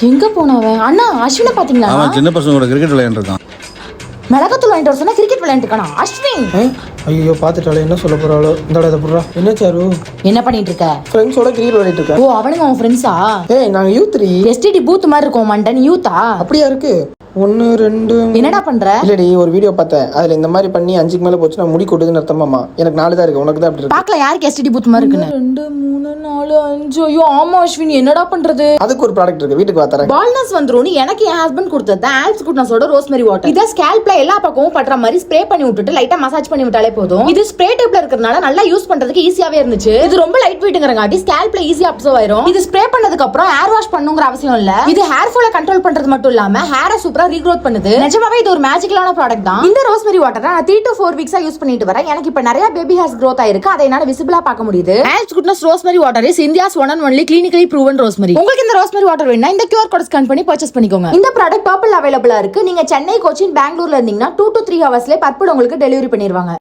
எங்க போனவன்? அண்ணா அஸ்வினை பாத்தீங்களா? அவன் சின்ன பசங்க கூட கிரிக்கெட் விளையாண்டு இருக்கான். மிளகாத்தூள் வாங்கிட்டு வர சொன்னா கிரிக்கெட் விளையாண்டு இருக்கானா அஸ்வின்? ஐயோ பாத்துட்டாலே என்ன சொல்ல போறாளோ. இந்தோட இதை புடுறா. என்ன சாரு என்ன பண்ணிட்டு இருக்க? ஃப்ரெண்ட்ஸோட கிரிக்கெட் விளையாடிட்டு இருக்கேன். ஓ அவனுங்க அவன் ஃப்ரெண்ட்ஸா? ஏய் நாங்க யூத் 3. எஸ்டிடி பூத் மாதிரி இருக்கும் மண்டன் யூத்தா? அப்படியா இருக்கு? 1 2 என்னடா பண்ற? இல்லடி ஒரு வீடியோ பார்த்தேன். அதுல இந்த மாதிரி பண்ணி 5க்கு மேல போச்சுன்னா முடி கொட்டுதுன்னு அர்த்தமாமா. எனக்கு 4 தான் இருக்கு. உனக்கு தான் அப்படி இருக்கு. பாக்கல யாருக்கு எஸ்டிடி பூத் மாதிரி இருக்குன்னு. 2 3 4 5. ஐயோ ஆமா அஸ்வின் என்னடா பண்றது? அதுக்கு ஒரு ப்ராடக்ட் இருக்கு. வீட்டுக்கு வா தரேன். பால்னஸ் வந்துரும்னு எனக்கு என் ஹஸ்பண்ட் கொடுத்தது ஆல்ஸ் குட்னஸோட ரோஸ்மெரி வாட்டர். இத ஸ்கேல்ப்ல எல்லா பக்கமும் படுற மாதிரி ஸ்ப்ரே பண்ணி விட்டுட்டு லைட்டா மசாஜ் பண்ணி விட்டாலே போதும். இது ஸ்ப்ரே டைப்ல இருக்கறனால நல்லா யூஸ் பண்றதுக்கு ஈஸியாவே இருந்துச்சு. இது ரொம்ப லைட் வெயிட்ங்கறங்காட்டி ஸ்கேல்ப்ல ஈஸியா அப்சர்வ் ஆயிரும். இது ஸ்ப்ரே பண்ணதுக்கு அப்புறம் ஹேர் வாஷ் பண்ணுங்கற அவசியம் இல்ல. இது ஹேர் ஃபால கண்ட்ரோல் பண்றது மட்டும் இல்லாம ஹேரை சூப்பரா ரீக்ரோத் பண்ணுது. நிஜமாவே இது ஒரு மேஜிக்கலான ப்ராடக்ட் தான். இந்த ரோஸ்மெரி வாட்டரை நான் 3 to 4 வீக்ஸா யூஸ் பண்ணிட்டு வரேன். எனக்கு இப்ப நிறைய பேபி ஹேர்ஸ் growth ஆயிருக்கு. அதை என்னால விசிபிளா பார்க்க முடியுது. Alps goodness rosemary water is India's one and only clinically proven rosemary. உங்களுக்கு இந்த ரோஸ்மெரி வாட்டர் வேணும்னா இந்த QR கோட் ஸ்கேன் பண்ணி பர்ச்சேஸ் பண்ணிக்கோங்க. இந்த ப்ராடக்ட் பர்பிள் அவைலபிளா இருக்கு. நீங்க சென்னை, கொச்சின், பெங்களூர்ல இருந்தீங்கன்னா 2 to 3 ஹவர்ஸ்ல பர்பிள் உங்களுக்கு டெலிவரி பண்ணிடுவாங்க.